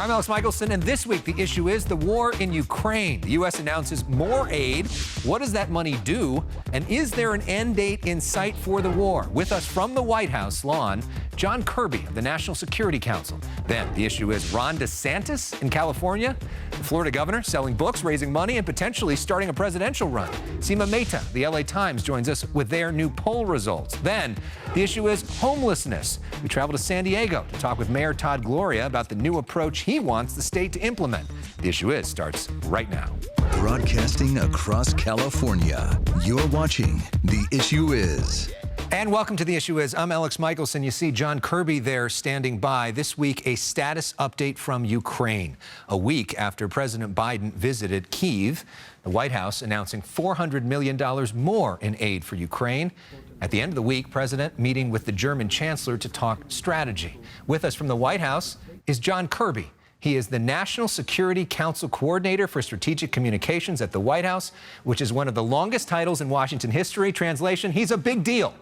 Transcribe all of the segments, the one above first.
I'm Alex Michaelson, and this week the issue is the war in Ukraine. The U.S. announces more aid. What does that money do? And is there an end date in sight for the war? With us from the White House lawn, John Kirby of the National Security Council. Then the issue is Ron DeSantis in California, the Florida governor selling books, raising money, and potentially starting a presidential run. Seema Mehta, the LA Times, joins us with their new poll results. Then the issue is homelessness. We travel to San Diego to talk with Mayor Todd Gloria about the new approach he wants the state to implement. The issue is starts right now. Broadcasting across California, you're watching The Issue Is. And welcome to The Issue Is. I'm Alex Michaelson. You see John Kirby there standing by. This week, a status update from Ukraine. A week after President Biden visited Kyiv, the White House announcing $400 million more in aid for Ukraine. At the end of the week, President meeting with the German Chancellor to talk strategy. With us from the White House is John Kirby. He is the National Security Council Coordinator for Strategic Communications at the White House, which is one of the longest titles in Washington history. Translation, he's a big deal.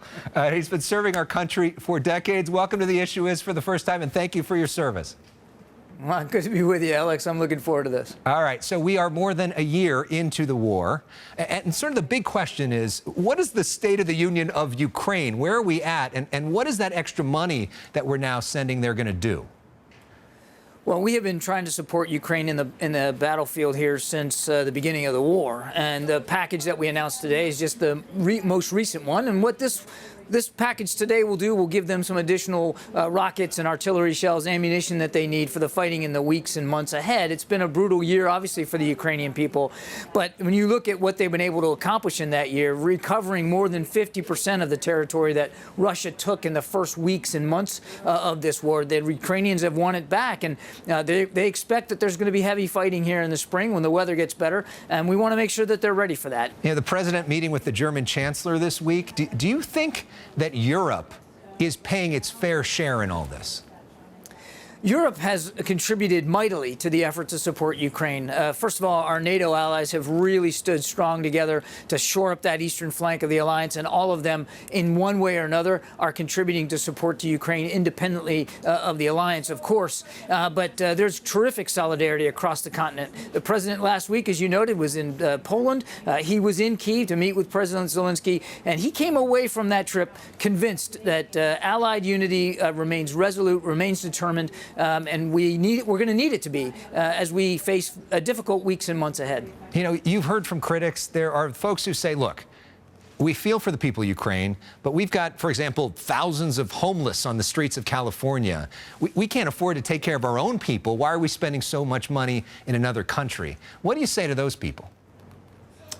He's been serving our country for decades. Welcome to The Issue Is for the first time, and thank you for your service. Well, good to be with you, Alex. I'm looking forward to this. All right, so we are more than a year into the war, and sort of the big question is, what is the state of the union of Ukraine? Where are we at, and what is that extra money that we're now sending there going to do? Well, we have been trying to support Ukraine in the battlefield here since the beginning of the war, and the package that we announced today is just the most recent one. And what this package today will do will give them some additional rockets and artillery shells, ammunition that they need for the fighting in the weeks and months ahead. It's been a brutal year, obviously, for the Ukrainian people. But when you look at what they've been able to accomplish in that year, recovering more than 50% of the territory that Russia took in the first weeks and months of this war, the Ukrainians have won it back. And they expect that there's going to be heavy fighting here in the spring when the weather gets better. And we want to make sure that they're ready for that. You know, the president meeting with the German Chancellor this week. Do you think that Europe is paying its fair share in all this? Europe has contributed mightily to the effort to support Ukraine. First of all, our NATO allies have really stood strong together to shore up that eastern flank of the alliance, and all of them, in one way or another, are contributing to support to Ukraine independently of the alliance, of course. But there's terrific solidarity across the continent. The president last week, as you noted, was in Poland. He was in Kyiv to meet with President Zelensky, and he came away from that trip convinced that allied unity remains resolute, remains determined. And we're going to need it to be as we face difficult weeks and months ahead. You know, you've heard from critics. There are folks who say, look, we feel for the people of Ukraine, but we've got, for example, thousands of homeless on the streets of California. We can't afford to take care of our own people. Why are we spending so much money in another country? What do you say to those people?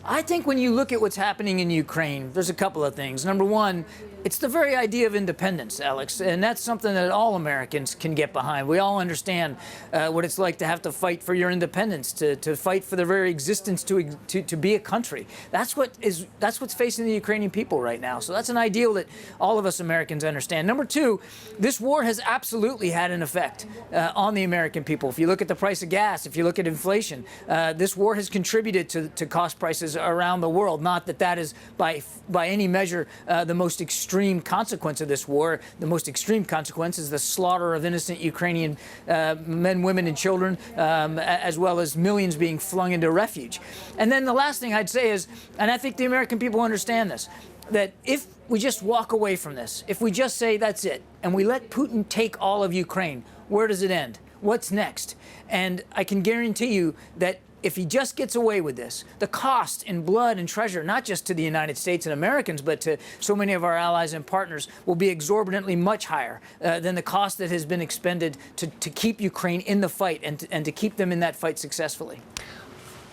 I think when you look at what's happening in Ukraine, there's a couple of things. Number one, it's the very idea of independence, Alex, and that's something that all Americans can get behind. We all understand what it's like to have to fight for your independence, to fight for the very existence to be a country. That's what's facing the Ukrainian people right now. So that's an ideal that all of us Americans understand. Number two, this war has absolutely had an effect on the American people. If you look at the price of gas, if you look at inflation, this war has contributed to cost prices around the world. Not that that is by any measure the most extreme consequence of this war. The most extreme consequence is the slaughter of innocent Ukrainian men, women, and children, as well as millions being flung into refuge. And then the last thing I'd say is, and I think the American people understand this, that if we just walk away from this, if we just say that's it, and we let Putin take all of Ukraine, where does it end? What's next? And I can guarantee you that if he just gets away with this, the cost in blood and treasure, not just to the United States and Americans, but to so many of our allies and partners, will be exorbitantly much higher than the cost that has been expended to keep Ukraine in the fight and to keep them in that fight successfully.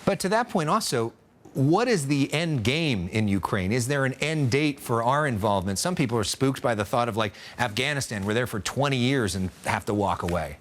But to that point also, what is the end game in Ukraine? Is there an end date for our involvement? Some people are spooked by the thought of, like, Afghanistan. We're there for 20 years and have to walk away.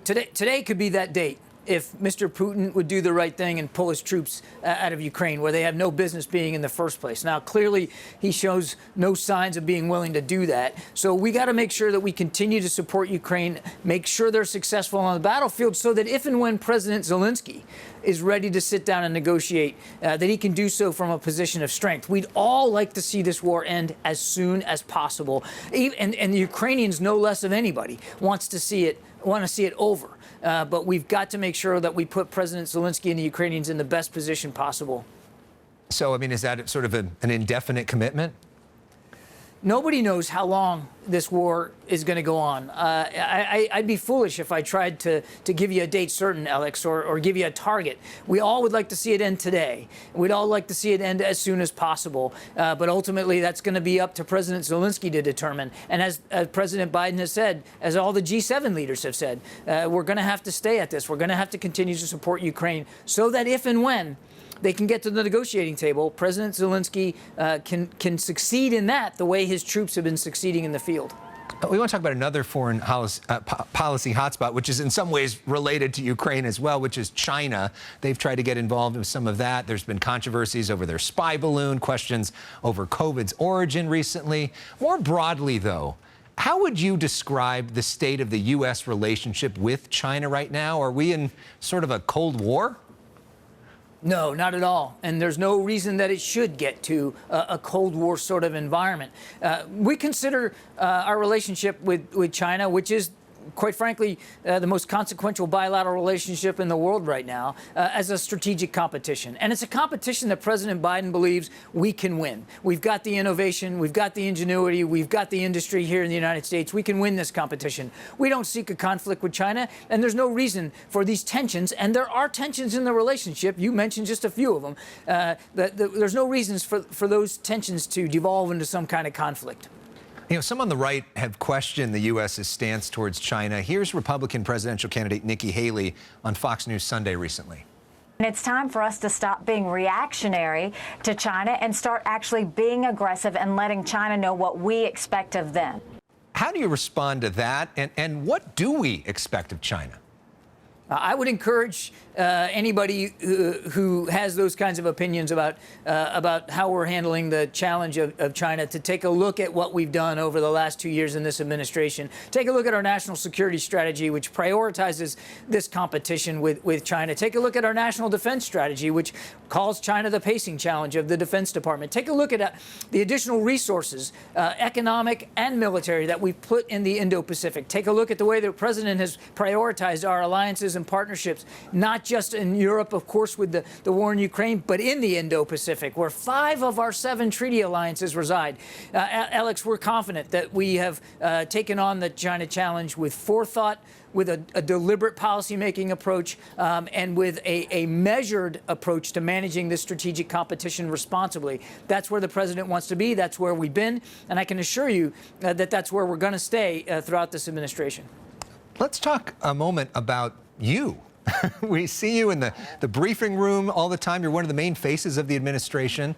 Today could be that date. If Mr. Putin would do the right thing and pull his troops out of Ukraine, where they have no business being in the first place. Now, clearly, he shows no signs of being willing to do that. So we got to make sure that we continue to support Ukraine, make sure they're successful on the battlefield, so that if and when President Zelensky is ready to sit down and negotiate, that he can do so from a position of strength. We'd all like to see this war end as soon as possible. And the Ukrainians, no less of anybody, wants to see it want to see it over. But we've got to make sure that we put President Zelensky and the Ukrainians in the best position possible. So, I mean, is that sort of an indefinite commitment? Nobody knows how long this war is going to go on. I'd be foolish if I tried to give you a date certain, Elex, or give you a target. We all would like to see it end today. We'd all like to see it end as soon as possible. But ultimately, that's going to be up to President Zelensky to determine. And as President Biden has said, as all the G7 leaders have said, we're going to have to stay at this. We're going to have to continue to support Ukraine so that if and when they can get to the negotiating table, President Zelensky can succeed in that the way his troops have been succeeding in the field. We want to talk about another foreign policy hotspot, which is in some ways related to Ukraine as well, which is China. They've tried to get involved with some of that. There's been controversies over their spy balloon, questions over COVID's origin recently. More broadly, though, how would you describe the state of the U.S. relationship with China right now? Are we in sort of a Cold War? No, not at all. And there's no reason that it should get to a Cold War sort of environment. We consider our relationship with China, which is, quite frankly, the most consequential bilateral relationship in the world right now, as a strategic competition. And it's a competition that President Biden believes we can win. We've got the innovation, we've got the ingenuity, we've got the industry here in the United States. We can win this competition. We don't seek a conflict with China, and there's no reason for these tensions. And there are tensions in the relationship. You mentioned just a few of them. There's no reasons for those tensions to devolve into some kind of conflict. You know, some on the right have questioned the U.S.'s stance towards China. Here's Republican presidential candidate Nikki Haley on Fox News Sunday recently. And it's time for us to stop being reactionary to China and start actually being aggressive and letting China know what we expect of them. How do you respond to that? And what do we expect of China? I would encourage anybody who has those kinds of opinions about how we're handling the challenge of China to take a look at what we've done over the last 2 years in this administration. Take a look at our national security strategy, which prioritizes this competition with China. Take a look at our national defense strategy, which calls China the pacing challenge of the Defense Department. Take a look at the additional resources, economic and military, that we've put in the Indo-Pacific. Take a look at the way the president has prioritized our alliances and partnerships, not just in Europe, of course, with the war in Ukraine, but in the Indo-Pacific, where 5 of our 7 treaty alliances reside. Elex, we're confident that we have taken on the China challenge with forethought, with a deliberate policymaking approach, and with a measured approach to managing this strategic competition responsibly. That's where the president wants to be. That's where we've been. And I can assure you that that's where we're going to stay throughout this administration. Let's talk a moment about you. We see you in the briefing room all the time. You're one of the main faces of the administration.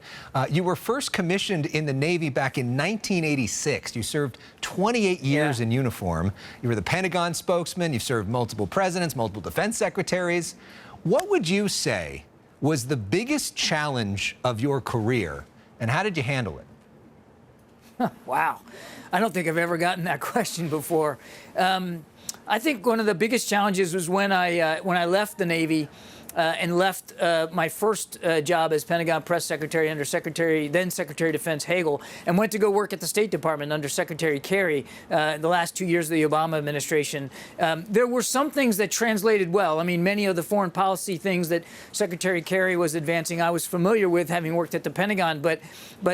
You were first commissioned in the Navy back in 1986. You served 28 years in uniform. You were the Pentagon spokesman. You've served multiple presidents, multiple defense secretaries. What would you say was the biggest challenge of your career, and how did you handle it? Wow. I don't think I've ever gotten that question before. I think one of the biggest challenges was when I left the Navy and left my first job as Pentagon press secretary under then Secretary of Defense Hagel, and went to go work at the State Department under Secretary Kerry the last 2 years of the Obama administration. There were some things that translated well. I mean, many of the foreign policy things that Secretary Kerry was advancing, I was familiar with, having worked at the Pentagon, but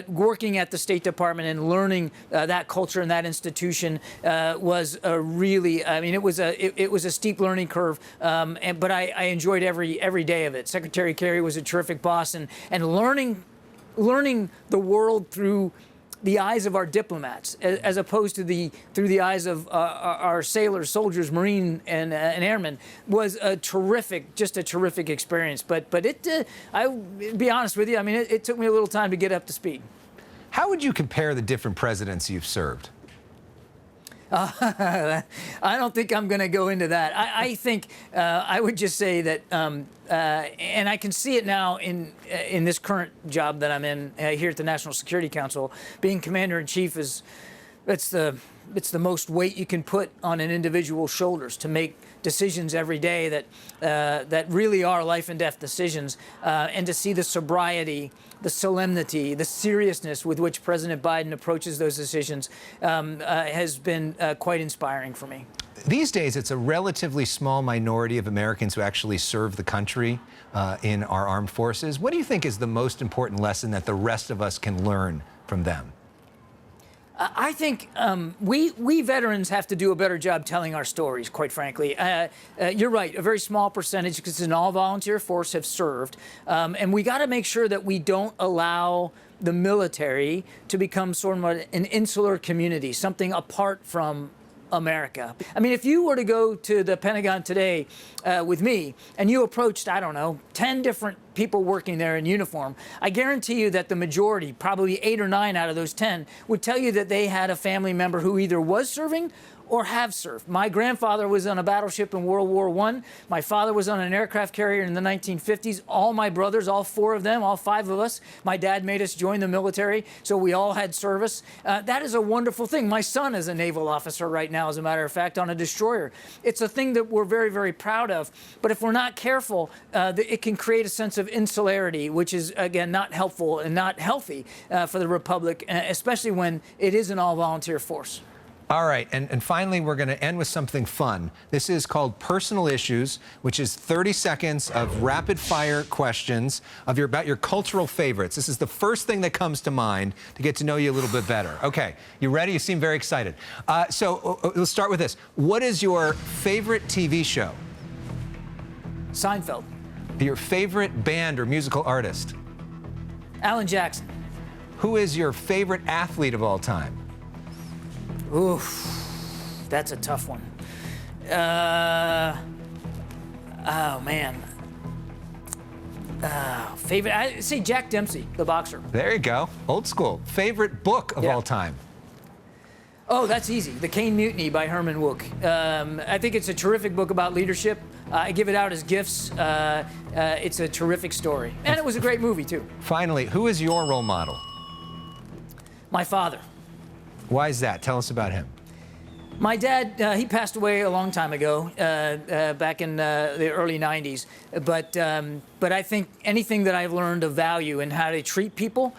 working at the State Department and learning that culture and that institution was a really, I mean, it was a steep learning curve, but I enjoyed every day of it. Secretary Kerry was a terrific boss, and learning the world through the eyes of our diplomats, as opposed to through the eyes of our sailors, soldiers, Marine, and airmen, was just a terrific experience. But I'll be honest with you, I mean, it took me a little time to get up to speed. How would you compare the different presidents you've served? I don't think I'm going to go into that. I think I would just say that, and I can see it now in this current job that I'm in here at the National Security Council. Being commander-in-chief it's the most weight you can put on an individual's shoulders to make decisions every day that really are life and death decisions, and to see the sobriety, the solemnity, the seriousness with which President Biden approaches those decisions has been quite inspiring for me. These days, it's a relatively small minority of Americans who actually serve the country in our armed forces. What do you think is the most important lesson that the rest of us can learn from them? I think we veterans have to do a better job telling our stories, quite frankly. You're right, a very small percentage, because it's an all-volunteer force, have served. And we got to make sure that we don't allow the military to become sort of an insular community, something apart from America. I mean, if you were to go to the Pentagon today with me and you approached, I don't know, 10 different people working there in uniform, I guarantee you that the majority, probably 8 or 9 out of those 10, would tell you that they had a family member who either was serving or have served. My grandfather was on a battleship in World War I. My father was on an aircraft carrier in the 1950s. All my brothers, all 4 of them, all 5 of us, my dad made us join the military, so we all had service. That is a wonderful thing. My son is a naval officer right now, as a matter of fact, on a destroyer. It's a thing that we're very, very proud of. But if we're not careful, it can create a sense of insularity, which is, again, not helpful and not healthy for the Republic, especially when it is an all-volunteer force. All right, and finally, we're going to end with something fun. This is called Personal Issues, which is 30 seconds of rapid-fire questions about your cultural favorites. This is the first thing that comes to mind to get to know you a little bit better. Okay, you ready? You seem very excited. So let's start with this. What is your favorite TV show? Seinfeld. Your favorite band or musical artist? Alan Jackson. Who is your favorite athlete of all time? Oof, that's a tough one. Oh, man. Favorite, I'd say Jack Dempsey, the boxer. There you go. Old school. Favorite book of all time? Oh, that's easy. The Caine Mutiny by Herman Wouk. I think it's a terrific book about leadership. I give it out as gifts. It's a terrific story. And it was a great movie, too. Finally, who is your role model? My father. Why is that? Tell us about him. My dad, he passed away a long time ago, back in the early 90s. But I think anything that I've learned of value and how to treat people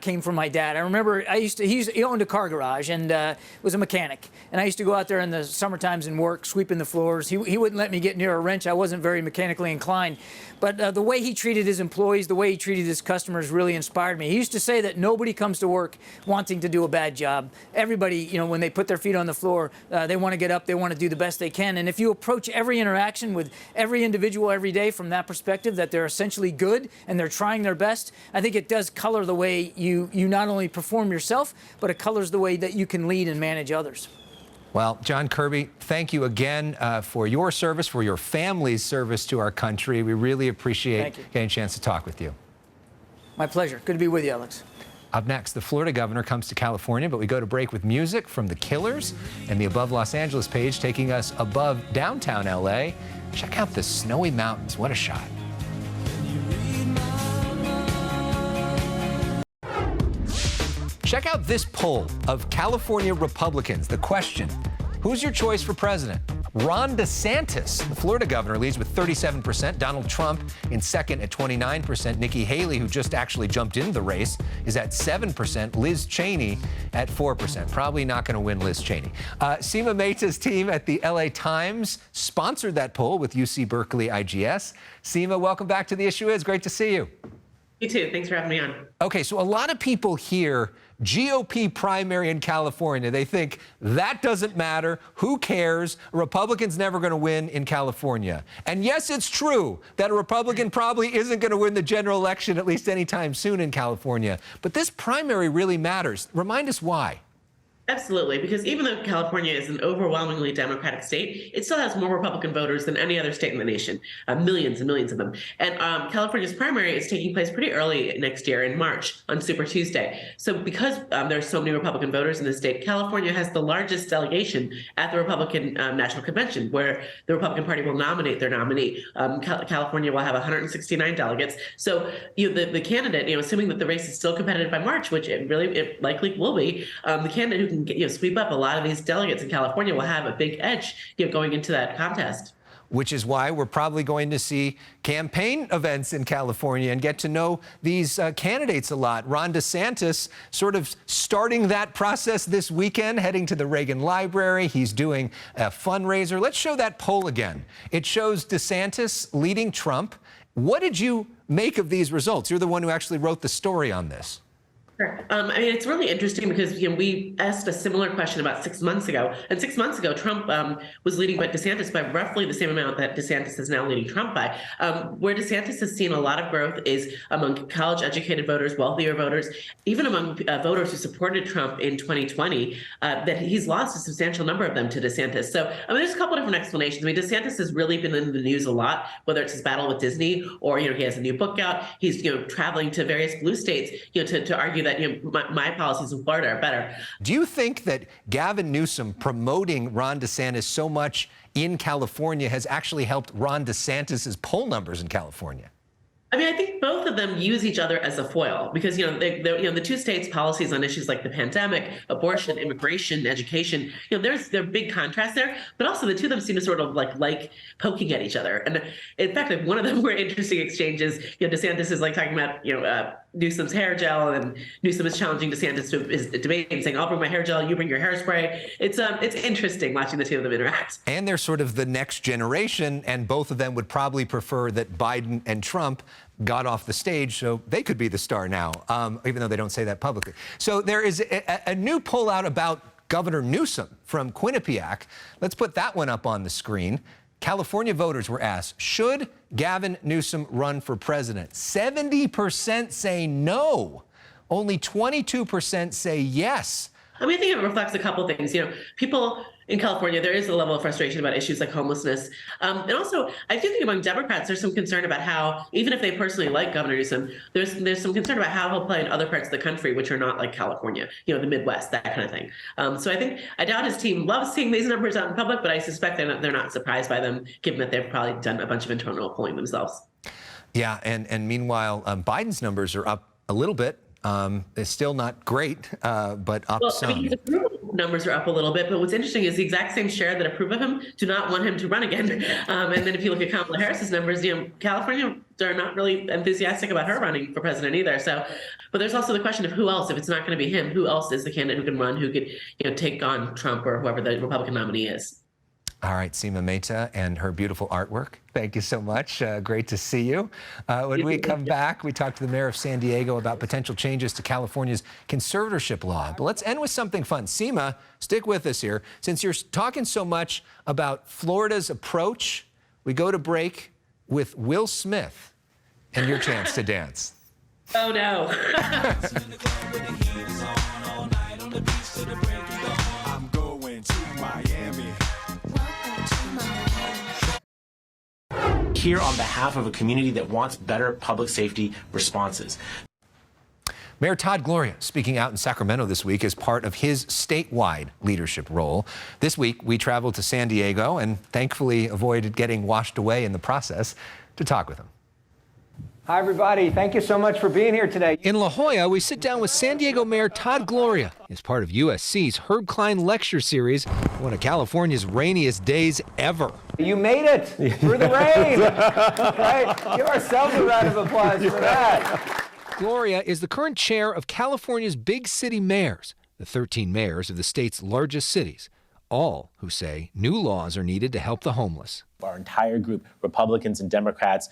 came from my dad. I remember he owned a car garage and was a mechanic. And I used to go out there in the summer times and work, sweeping the floors. He wouldn't let me get near a wrench. I wasn't very mechanically inclined. But the way he treated his employees, the way he treated his customers really inspired me. He used to say that nobody comes to work wanting to do a bad job. Everybody, you know, when they put their feet on the floor, they want to get up, they want to do the best they can. And if you approach every interaction with every individual every day from that perspective, that they're essentially good and they're trying their best, I think it does color the way you not only perform yourself, but it colors the way that you can lead and manage others. Well, John Kirby, thank you again for your service, for your family's service to our country. We really appreciate getting a chance to talk with you. My pleasure. Good to be with you, Elex. Up next, the Florida governor comes to California, but we go to break with music from The Killers and the Above Los Angeles page taking us above downtown LA. Check out the snowy mountains. What a shot. Check out this poll of California Republicans. The question, who's your choice for president? Ron DeSantis, the Florida governor, leads with 37%. Donald Trump in second at 29%. Nikki Haley, who just actually jumped into the race, is at 7%. Liz Cheney at 4%. Probably not going to win Liz Cheney. Seema Mehta's team at the LA Times sponsored that poll with UC Berkeley IGS. Seema, welcome back to The Issue Is. Great to see you. You too. Thanks for having me on. Okay, so a lot of people hear GOP primary in California. They think that doesn't matter. Who cares? A Republican's never going to win in California. And yes, it's true that a Republican probably isn't going to win the general election, at least anytime soon in California. But this primary really matters. Remind us why. Absolutely, because even though California is an overwhelmingly Democratic state, it still has more Republican voters than any other state in the nation, millions and millions of them. And California's primary is taking place pretty early next year in March on Super Tuesday. So because there are so many Republican voters in the state, California has the largest delegation at the Republican National Convention, where the Republican Party will nominate their nominee. California will have 169 delegates. So the candidate, assuming that the race is still competitive by March, which it likely will be, the candidate who can sweep up a lot of these delegates in California will have a big edge going into that contest. which is why we're probably going to see campaign events in California and get to know these candidates a lot. Ron DeSantis sort of starting that process this weekend, heading to the Reagan Library. He's doing a fundraiser. Let's show that poll again. It shows DeSantis leading Trump. What did you make of these results? You're the one who actually wrote the story on this. Sure. I mean, it's really interesting because we asked a similar question about 6 months ago. And 6 months ago, Trump was leading DeSantis by roughly the same amount that DeSantis is now leading Trump by. Where DeSantis has seen a lot of growth is among college-educated voters, wealthier voters, even among voters who supported Trump in 2020, that he's lost a substantial number of them to DeSantis. So, I mean, there's a couple different explanations. I mean, DeSantis has really been in the news a lot, whether it's his battle with Disney or, he has a new book out. He's, traveling to various blue states, to argue that my policies in Florida are better. Do you think that Gavin Newsom promoting Ron DeSantis so much in California has actually helped Ron DeSantis's poll numbers in California? I mean, I think both of them use each other as a foil because, the two states' policies on issues like the pandemic, abortion, immigration, education, there are big contrasts there, but also the two of them seem to sort of like poking at each other. And in fact, one of the more interesting exchanges, DeSantis is talking about, Newsom's hair gel, and Newsom is challenging DeSantis to his debate and saying, I'll bring my hair gel, you bring your hairspray. It's interesting watching the two of them interact. And they're sort of the next generation, and both of them would probably prefer that Biden and Trump got off the stage so they could be the star now, even though they don't say that publicly. So there is a new poll out about Governor Newsom from Quinnipiac. Let's put that one up on the screen. California voters were asked, should Gavin Newsom run for president? 70% say no. Only 22% say yes. I mean, I think it reflects a couple things. People in California, there is a level of frustration about issues like homelessness. And also, I do think among Democrats, there's some concern about how, even if they personally like Governor Newsom, there's some concern about how he'll play in other parts of the country, which are not like California, the Midwest, that kind of thing. So I doubt his team loves seeing these numbers out in public, but I suspect they're not surprised by them, given that they've probably done a bunch of internal polling themselves. Yeah, and meanwhile, Biden's numbers are up a little bit. It's still not great, but up some. I mean, his approval numbers are up a little bit, but what's interesting is the exact same share that approve of him do not want him to run again. And then if you look at Kamala Harris's numbers, California are not really enthusiastic about her running for president either. So, but there's also the question of who else, if it's not going to be him, who else is the candidate who can run, who could, take on Trump or whoever the Republican nominee is. All right, Seema Mehta and her beautiful artwork. Thank you so much. Great to see you. When we come back, we talk to the mayor of San Diego about potential changes to California's conservatorship law. But let's end with something fun. Seema, stick with us here. Since you're talking so much about Florida's approach, we go to break with Will Smith and your chance to dance. Oh, no. I'm going to Miami. Here on behalf of a community that wants better public safety responses. Mayor Todd Gloria speaking out in Sacramento this week as part of his statewide leadership role. This week, we traveled to San Diego and thankfully avoided getting washed away in the process to talk with him. Hi, everybody. Thank you so much for being here today. In La Jolla, we sit down with San Diego Mayor Todd Gloria as part of USC's Herb Klein Lecture Series, one of California's rainiest days ever. You made it through the rain. Right? Give ourselves a round of applause for that. Gloria is the current chair of California's Big City Mayors, the 13 mayors of the state's largest cities, all who say new laws are needed to help the homeless. Our entire group, Republicans and Democrats,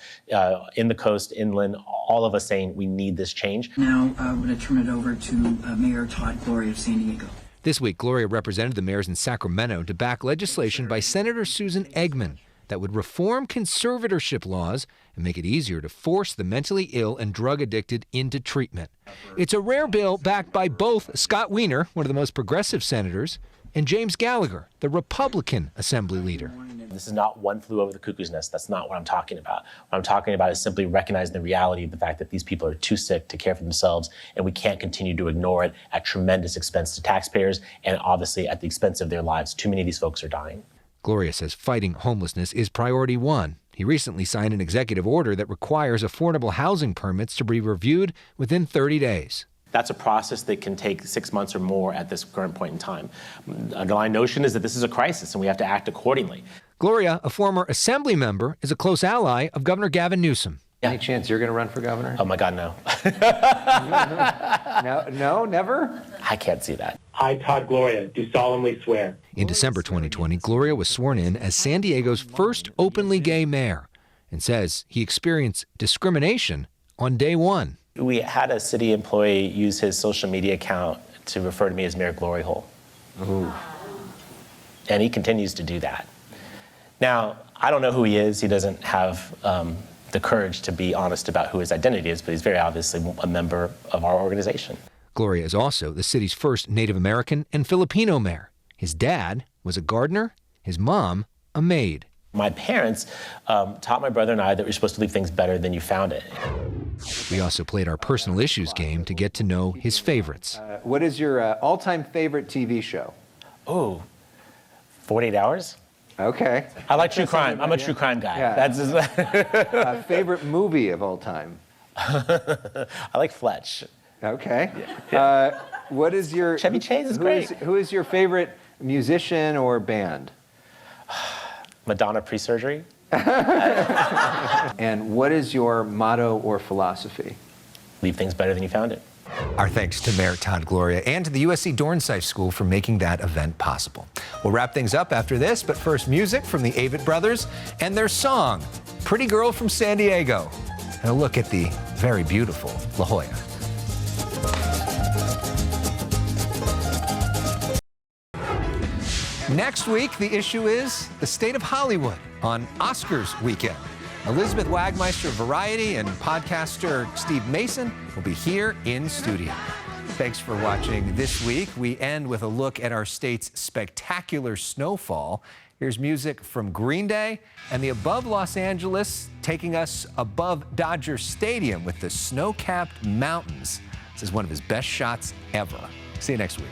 in the coast, inland, all of us saying we need this change. Now I'm going to turn it over to Mayor Todd Gloria of San Diego. This week, Gloria represented the mayors in Sacramento to back legislation by Senator Susan Eggman that would reform conservatorship laws and make it easier to force the mentally ill and drug addicted into treatment. It's a rare bill backed by both Scott Wiener, one of the most progressive senators, and James Gallagher, the Republican Assembly leader. This is not one flew over the cuckoo's nest. That's not what I'm talking about. What I'm talking about is simply recognizing the reality of the fact that these people are too sick to care for themselves, and we can't continue to ignore it at tremendous expense to taxpayers and obviously at the expense of their lives. Too many of these folks are dying. Gloria says fighting homelessness is priority one. He recently signed an executive order that requires affordable housing permits to be reviewed within 30 days. That's a process that can take 6 months or more at this current point in time. The underlying notion is that this is a crisis and we have to act accordingly. Gloria, a former assembly member, is a close ally of Governor Gavin Newsom. Any chance you're going to run for governor? Oh my God, no. No, never? I can't see that. I, Todd Gloria, do solemnly swear. In December 2020, Gloria was sworn in as San Diego's first openly gay mayor and says he experienced discrimination on day one. We had a city employee use his social media account to refer to me as Mayor Glory Hole. Ooh. And he continues to do that. Now, I don't know who he is. He doesn't have the courage to be honest about who his identity is, but he's very obviously a member of our organization. Gloria is also the city's first Native American and Filipino mayor. His dad was a gardener, his mom, a maid. My parents taught my brother and I that we're supposed to leave things better than you found it. We also played our personal issues game to get to know his favorites. What is your all-time favorite TV show? Oh, 48 Hours? Okay. I like true crime. I'm a true crime guy. Yeah. That's Favorite movie of all time? I like Fletch. Okay. What is your Chevy Chase is great. Who is your favorite musician or band? Madonna pre-surgery. And what is your motto or philosophy? Leave things better than you found it. Our thanks to Mayor Todd Gloria and to the USC Dornsife School for making that event possible. We'll wrap things up after this, but first music from the Avett Brothers and their song, Pretty Girl from San Diego, and a look at the very beautiful La Jolla. Next week, the issue is the state of Hollywood on Oscars weekend. Elizabeth Wagmeister of Variety and podcaster Steve Mason will be here in studio. Thanks for watching this week. We end with a look at our state's spectacular snowfall. Here's music from Green Day and the above Los Angeles taking us above Dodger Stadium with the snow-capped mountains. This is one of his best shots ever. See you next week.